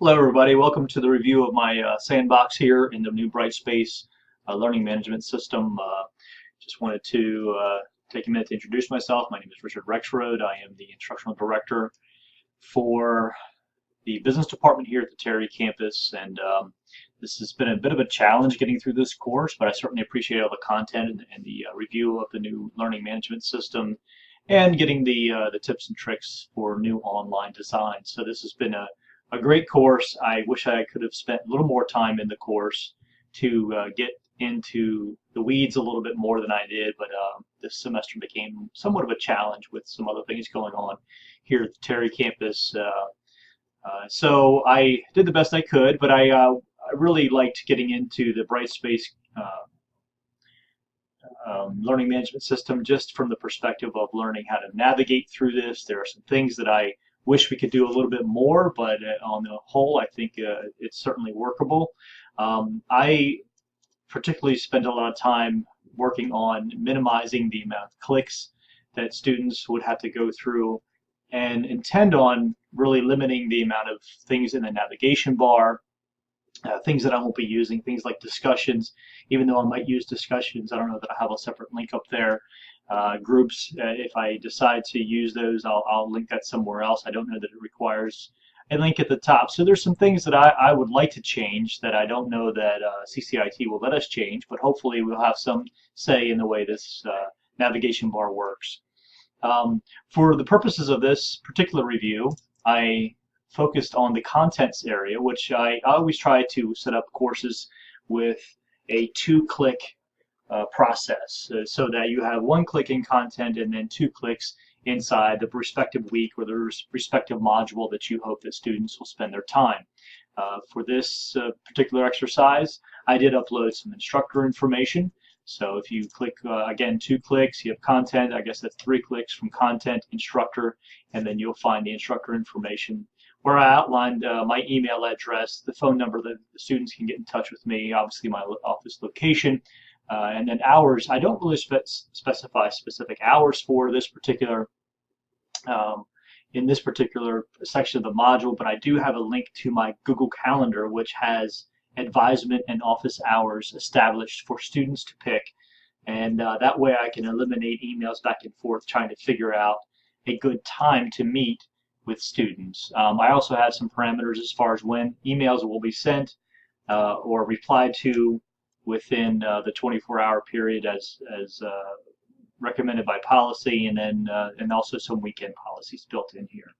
Hello, everybody. Welcome to the review of my sandbox here in the new Brightspace learning management system. Just wanted to take a minute to introduce myself. My name is Richard Rexroad. I am the instructional director for the business department here at the Terry campus, and this has been a bit of a challenge getting through this course, but I certainly appreciate all the content and the review of the new learning management system and getting the tips and tricks for new online design. So this has been a great course. I wish I could have spent a little more time in the course to get into the weeds a little bit more than I did, but this semester became somewhat of a challenge with some other things going on here at the Terry campus. So I did the best I could, but I really liked getting into the Brightspace learning management system just from the perspective of learning how to navigate through this. There are some things that I wish we could do a little bit more, but on the whole, I think it's certainly workable. I particularly spent a lot of time working on minimizing the amount of clicks that students would have to go through and intend on really limiting the amount of things in the navigation bar, things that I won't be using, things like discussions. Even though I might use discussions, I don't know that I have a separate link up there. Groups, if I decide to use those, I'll link that somewhere else. I don't know that it requires a link at the top. So there's some things that I would like to change that I don't know that CCIT will let us change, but hopefully we'll have some say in the way this navigation bar works. For the purposes of this particular review, I focused on the contents area, which I always try to set up courses with a two-click process, so that you have one click in content and then two clicks inside the respective week or the respective module that you hope that students will spend their time. For this particular exercise, I did upload some instructor information. So if you click, again, two clicks, you have content. I guess that's three clicks from content, instructor, and then you'll find the instructor information where I outlined my email address, the phone number that the students can get in touch with me, obviously my office location, and then hours. I don't really specify specific hours for this particular in this particular section of the module, but I do have a link to my Google Calendar, which has advisement and office hours established for students to pick. And that way I can eliminate emails back and forth trying to figure out a good time to meet with students. I also have some parameters as far as when emails will be sent or replied to within the 24-hour period as recommended by policy, and then and also some weekend policies built in here.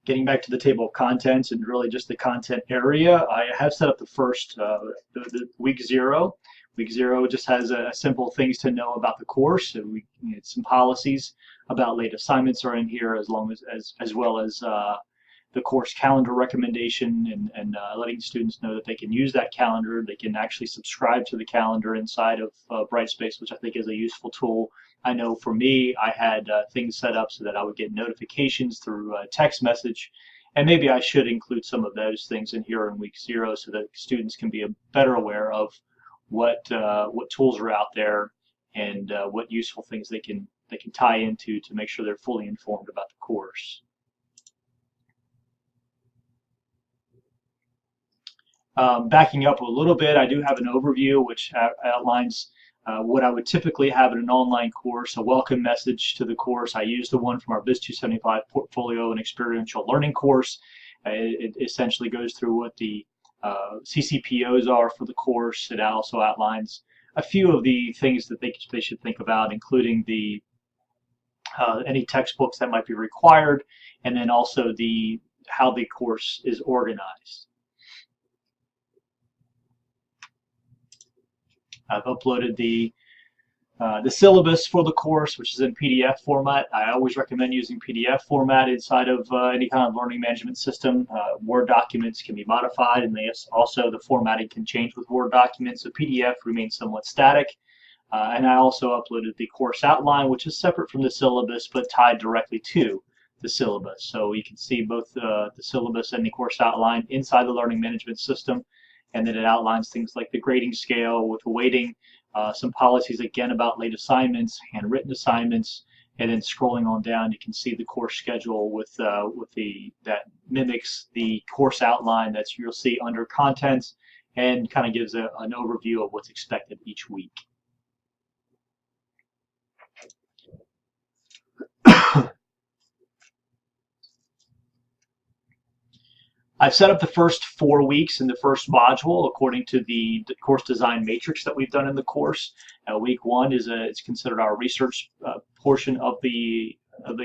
Getting back to the table of contents and really just the content area, I have set up the first the week zero. Week zero just has simple things to know about the course. So some policies about late assignments are in here, as well as the course calendar recommendation, and letting students know that they can use that calendar. They can actually subscribe to the calendar inside of Brightspace, which I think is a useful tool. I know for me, I had things set up so that I would get notifications through text message, and maybe I should include some of those things in here in week zero so that students can be better aware of what tools are out there and what useful things they can tie into to make sure they're fully informed about the course. Backing up a little bit, I do have an overview which outlines what I would typically have in an online course, a welcome message to the course. I use the one from our BIS 275 portfolio and experiential learning course. It essentially goes through what the CCPOs are for the course. It also outlines a few of the things that they should think about, including the any textbooks that might be required, and then also how the course is organized. I've uploaded the syllabus for the course, which is in PDF format. I always recommend using PDF format inside of any kind of learning management system. Word documents can be modified, and also the formatting can change with Word documents. So PDF remains somewhat static. And I also uploaded the course outline, which is separate from the syllabus but tied directly to the syllabus. So you can see both the syllabus and the course outline inside the learning management system. And then it outlines things like the grading scale with weighting, some policies again about late assignments, handwritten assignments, and then scrolling on down, you can see the course schedule with that mimics the course outline that you'll see under contents, and kind of gives an overview of what's expected each week. I've set up the first 4 weeks in the first module according to the course design matrix that we've done in the course. Week 1 it's considered our research portion of the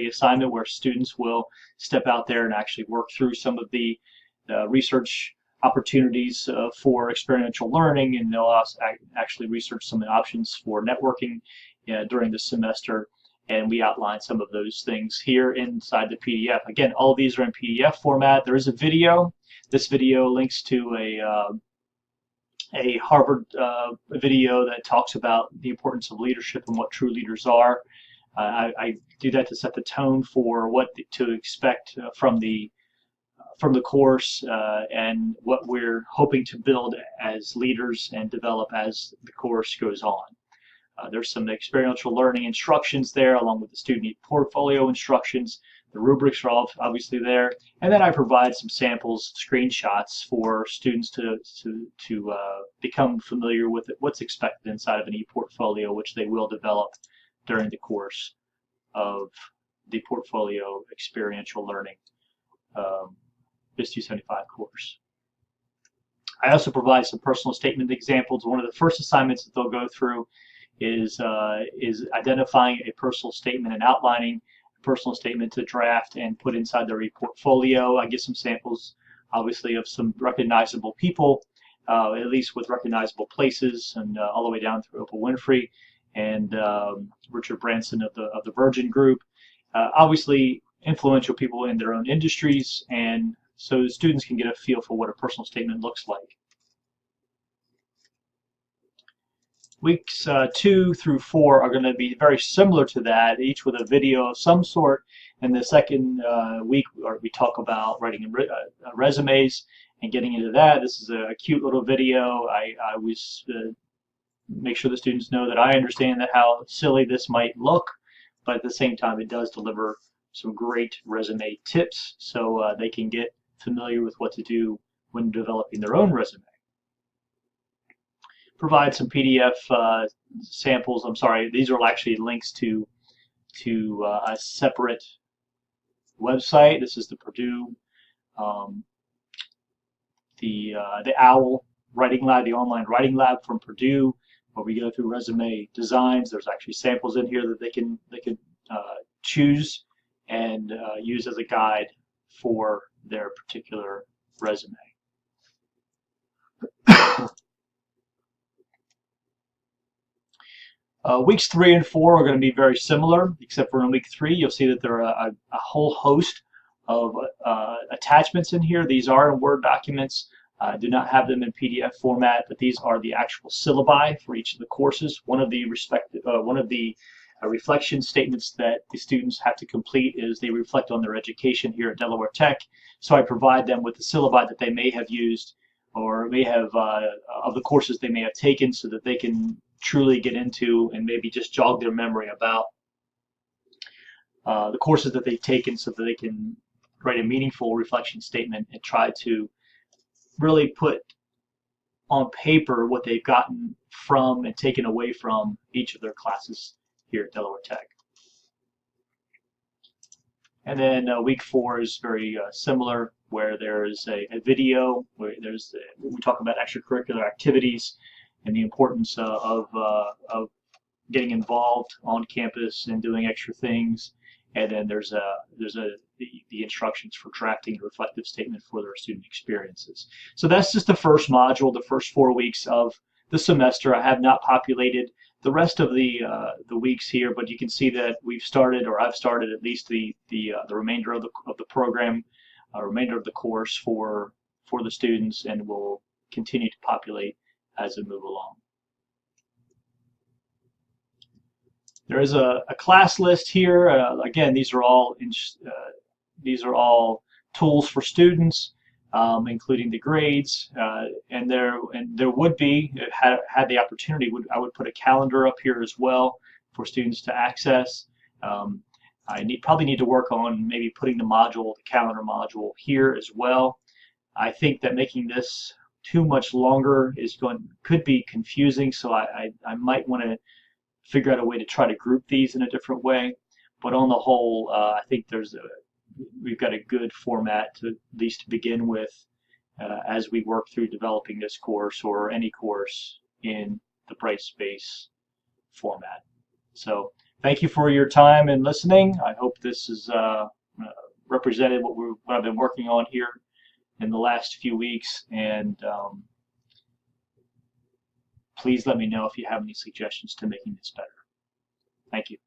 assignment, where students will step out there and actually work through some of the research opportunities for experiential learning, and they'll also actually research some of the options for networking during the semester. And we outline some of those things here inside the PDF. Again, all of these are in PDF format. There is a video. This video links to a Harvard video that talks about the importance of leadership and what true leaders are. I do that to set the tone for what to expect from the course and what we're hoping to build as leaders and develop as the course goes on. There's some experiential learning instructions there, along with the student portfolio instructions. The rubrics are all obviously there, and then I provide some samples, screenshots for students to become familiar with what's expected inside of an e-portfolio, which they will develop during the course of the portfolio experiential learning BIS 275 course. I also provide some personal statement examples. One of the first assignments that they'll go through is identifying a personal statement and outlining a personal statement to draft and put inside their e-portfolio. I give some samples, obviously, of some recognizable people, at least with recognizable places, and all the way down through Oprah Winfrey and Richard Branson of the Virgin Group. Obviously, influential people in their own industries, and so students can get a feel for what a personal statement looks like. Weeks 2 through 4 are going to be very similar to that, each with a video of some sort. And the second week, we talk about writing resumes and getting into that. This is a cute little video. I always make sure the students know that I understand that how silly this might look, but at the same time, it does deliver some great resume tips, so they can get familiar with what to do when developing their own resume. Provide some PDF samples. I'm sorry, these are actually links to a separate website. This is the Purdue, the OWL Writing Lab, the online writing lab from Purdue, where we go through resume designs. There's actually samples in here that they can choose and use as a guide for their particular resume. Weeks 3 and 4 are going to be very similar, except for in week 3, you'll see that there are a whole host of attachments in here. These are in Word documents. I do not have them in PDF format, but these are the actual syllabi for each of the courses. One of the reflection statements that the students have to complete is they reflect on their education here at Delaware Tech. So I provide them with the syllabi that they may have used or may have of the courses they may have taken, so that they can truly get into and maybe just jog their memory about the courses that they've taken, so that they can write a meaningful reflection statement and try to really put on paper what they've gotten from and taken away from each of their classes here at Delaware Tech. And then week 4 is very similar, where there is a video where we talk about extracurricular activities and the importance of getting involved on campus and doing extra things. And then there's the instructions for drafting a reflective statement for their student experiences. So that's just the first module, the first 4 weeks of the semester. I have not populated the rest of the weeks here, but you can see that we've started, or I've started at least the remainder of the program, remainder of the course for the students, and will continue to populate as we move along. There is a class list here. Again, these are all tools for students, including the grades. And there would be, had the opportunity, I would put a calendar up here as well for students to access. I probably need to work on maybe putting the calendar module here as well. I think that making this too much longer could be confusing, so I might want to figure out a way to try to group these in a different way. But on the whole, I think we've got a good format to at least begin with as we work through developing this course or any course in the Brightspace format. So thank you for your time and listening. I hope this has represented what I've been working on here in the last few weeks. And please let me know if you have any suggestions to making this better. Thank you.